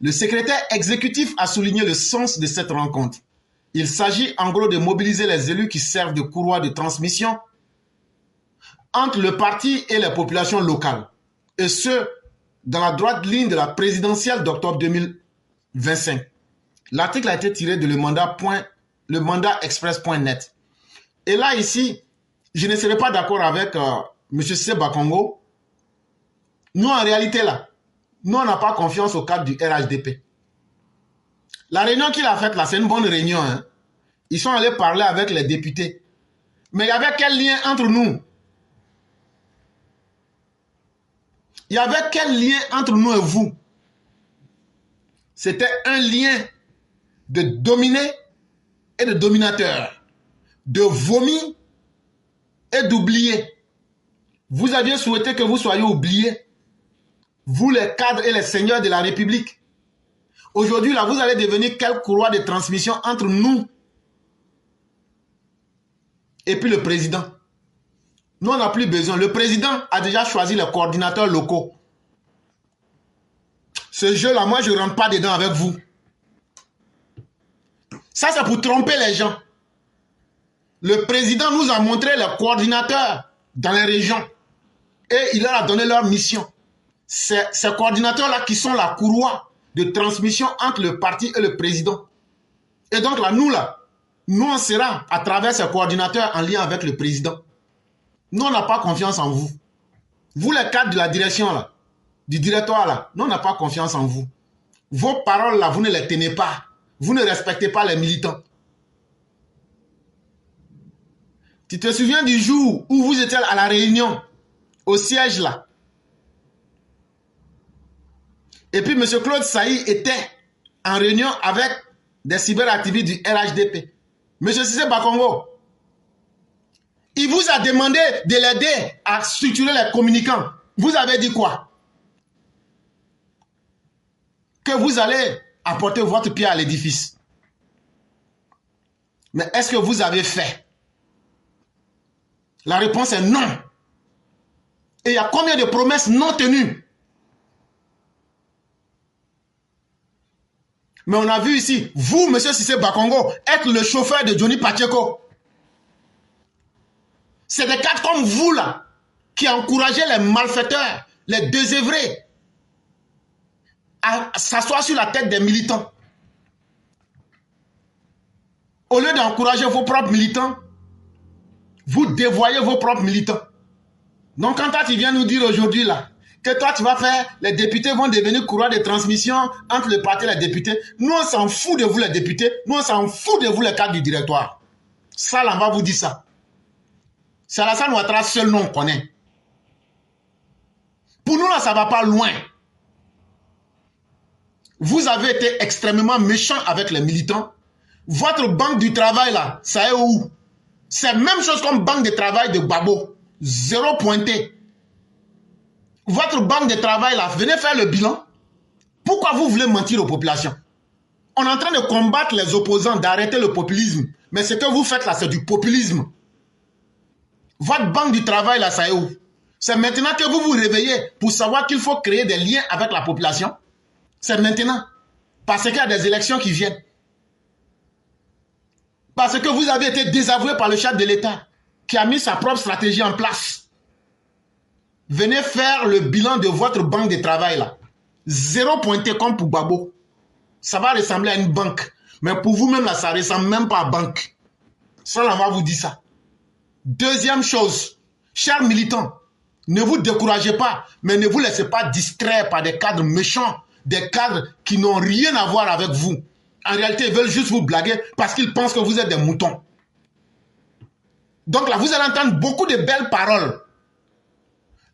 Le secrétaire exécutif a souligné le sens de cette rencontre. Il s'agit en gros de mobiliser les élus qui servent de courroie de transmission entre le parti et les populations locales. Et ce, dans la droite ligne de la présidentielle d'octobre 2025. L'article a été tiré de le mandat express.net. Et là, ici, je ne serai pas d'accord avec M. Seba Congo. Nous, en réalité, là, nous, on n'a pas confiance au cadre du RHDP. La réunion qu'il a faite, là, c'est une bonne réunion. Hein. Ils sont allés parler avec les députés. Mais il y avait quel lien entre nous? Il y avait quel lien entre nous et vous? C'était un lien de dominé et de dominateur, de vomi et d'oublier. Vous aviez souhaité que vous soyez oubliés, vous les cadres et les seigneurs de la République. Aujourd'hui, là, vous allez devenir quelle courroie de transmission entre nous et puis le président. Nous, on n'a plus besoin. Le président a déjà choisi les coordinateurs locaux. Ce jeu-là, moi, je ne rentre pas dedans avec vous. Ça, c'est pour tromper les gens. Le président nous a montré les coordinateurs dans les régions. Et il leur a donné leur mission. Ces coordinateurs-là qui sont la courroie de transmission entre le parti et le président. Et donc là, nous on sera à travers ces coordinateurs en lien avec le président. Nous, on n'a pas confiance en vous. Vous, les cadres de la direction, là, du directoire, là, nous, on n'a pas confiance en vous. Vos paroles, là, vous ne les tenez pas. Vous ne respectez pas les militants. Tu te souviens du jour où vous étiez à la réunion, au siège, là. Et puis, M. Claude Saï était en réunion avec des cyberactivistes du RHDP. M. Cissé Bakongo, il vous a demandé de l'aider à structurer les communicants. Vous avez dit quoi? Que vous allez apporter votre pied à l'édifice. Mais est-ce que vous avez fait? La réponse est non. Et il y a combien de promesses non tenues? Mais on a vu ici, vous, M. Cissé Bakongo, être le chauffeur de Johnny Pacheco. C'est des cadres comme vous, là, qui encourageaient les malfaiteurs, les désœuvrés, à s'asseoir sur la tête des militants. Au lieu d'encourager vos propres militants, vous dévoyez vos propres militants. Donc quand toi, tu viens nous dire aujourd'hui, là, que toi, tu vas faire, les députés vont devenir courroie de transmission entre le parti et les députés. Nous, on s'en fout de vous, les députés. Nous, on s'en fout de vous, les cadres du directoire. Ça, là, on va vous dire ça. C'est Alassane Ouattara seul nom qu'on connaît. Pour nous, là, ça ne va pas loin. Vous avez été extrêmement méchant avec les militants. Votre banque du travail, là, ça est où? C'est la même chose comme banque de travail de Gbagbo. Zéro pointé. Votre banque de travail, là, venez faire le bilan. Pourquoi vous voulez mentir aux populations? On est en train de combattre les opposants, d'arrêter le populisme. Mais ce que vous faites là, c'est du populisme. Votre banque du travail, là, ça est où? C'est maintenant que vous vous réveillez pour savoir qu'il faut créer des liens avec la population. C'est maintenant. Parce qu'il y a des élections qui viennent. Parce que vous avez été désavoué par le chef de l'État qui a mis sa propre stratégie en place. Venez faire le bilan de votre banque de travail là. Zéro pointé comme pour Babo. Ça va ressembler à une banque. Mais pour vous-même là, ça ne ressemble même pas à banque. Ça, on va vous dire ça. Deuxième chose, chers militants, ne vous découragez pas, mais ne vous laissez pas distraire par des cadres méchants, des cadres qui n'ont rien à voir avec vous. En réalité, ils veulent juste vous blaguer parce qu'ils pensent que vous êtes des moutons. Donc là, vous allez entendre beaucoup de belles paroles.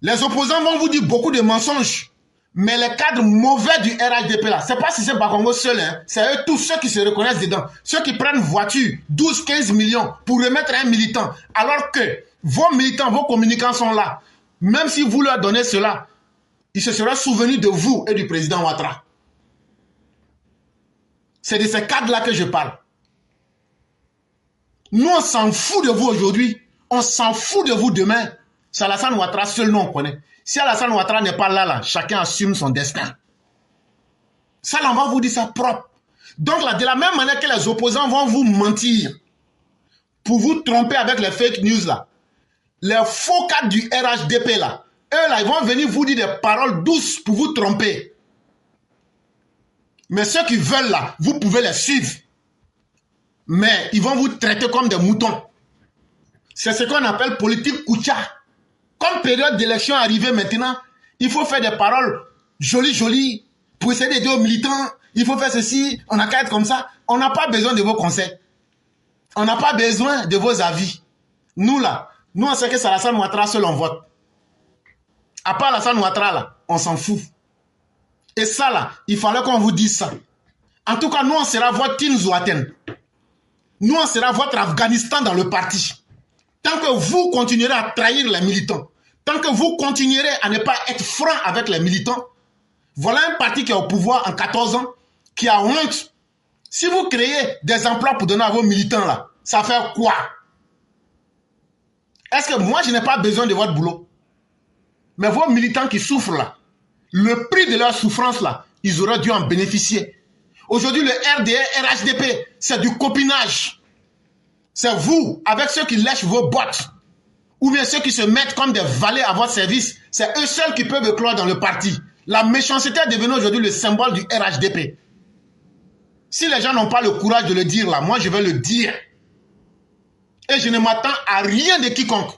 Les opposants vont vous dire beaucoup de mensonges. Mais les cadres mauvais du RHDP là, c'est pas si c'est Bakongo seul, hein, c'est eux tous ceux qui se reconnaissent dedans. Ceux qui prennent voiture, 12-15 millions pour remettre un militant. Alors que vos militants, vos communicants sont là. Même si vous leur donnez cela, ils se seraient souvenus de vous et du président Ouattara. C'est de ces cadres-là que je parle. Nous, on s'en fout de vous aujourd'hui. On s'en fout de vous demain. C'est Alassane Ouattara seul nom on connaît. Si Alassane Ouattara n'est pas là, chacun assume son destin. Ça, là, on va vous dire ça propre. Donc, là, de la même manière que les opposants vont vous mentir pour vous tromper avec les fake news, là, les faux cadres du RHDP, là, eux, là, ils vont venir vous dire des paroles douces pour vous tromper. Mais ceux qui veulent, là, vous pouvez les suivre. Mais ils vont vous traiter comme des moutons. C'est ce qu'on appelle politique Koucha. Comme période d'élection arrivée maintenant, il faut faire des paroles jolies pour essayer d'aider aux militants. Il faut faire ceci, on n'a qu'à être comme ça. On n'a pas besoin de vos conseils. On n'a pas besoin de vos avis. Nous là, nous on sait que c'est Alassane Ouattara seul on vote. À part Alassane Ouattara là, on s'en fout. Et ça là, il fallait qu'on vous dise ça. En tout cas, nous on sera votre Tinzouaten. Nous on sera votre Afghanistan dans le parti. Tant que vous continuerez à trahir les militants, tant que vous continuerez à ne pas être franc avec les militants, voilà un parti qui est au pouvoir en 14 ans, qui a honte. Si vous créez des emplois pour donner à vos militants là, ça fait quoi? Est-ce que moi je n'ai pas besoin de votre boulot? Mais vos militants qui souffrent là, le prix de leur souffrance là, ils auraient dû en bénéficier. Aujourd'hui le RDR, RHDP, c'est du copinage. C'est vous, avec ceux qui lèchent vos bottes, ou bien ceux qui se mettent comme des valets à votre service, c'est eux seuls qui peuvent éclore dans le parti. La méchanceté est devenue aujourd'hui le symbole du RHDP. Si les gens n'ont pas le courage de le dire là, moi je vais le dire. Et je ne m'attends à rien de quiconque.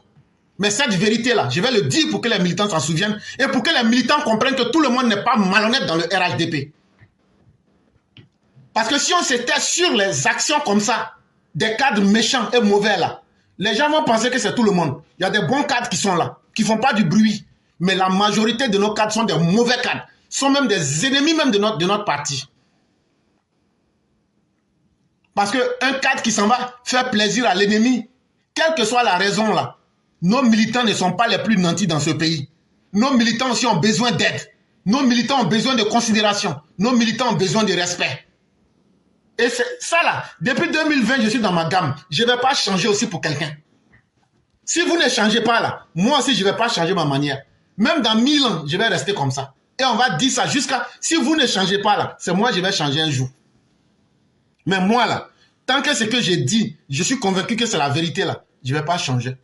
Mais cette vérité-là, je vais le dire pour que les militants s'en souviennent et pour que les militants comprennent que tout le monde n'est pas malhonnête dans le RHDP. Parce que si on s'était sur les actions comme ça, des cadres méchants et mauvais là, les gens vont penser que c'est tout le monde. Il y a des bons cadres qui sont là, qui ne font pas du bruit. Mais la majorité de nos cadres sont des mauvais cadres, sont même des ennemis même de notre parti. Parce qu'un cadre qui s'en va faire plaisir à l'ennemi, quelle que soit la raison là, nos militants ne sont pas les plus nantis dans ce pays. Nos militants aussi ont besoin d'aide. Nos militants ont besoin de considération. Nos militants ont besoin de respect. Et c'est ça là, depuis 2020, je suis dans ma gamme. Je ne vais pas changer aussi pour quelqu'un. Si vous ne changez pas là, moi aussi je ne vais pas changer ma manière. Même dans 1000 ans, je vais rester comme ça. Et on va dire ça jusqu'à... Si vous ne changez pas là, c'est moi je vais changer un jour. Mais moi là, tant que ce que j'ai dit, je suis convaincu que c'est la vérité là, je ne vais pas changer.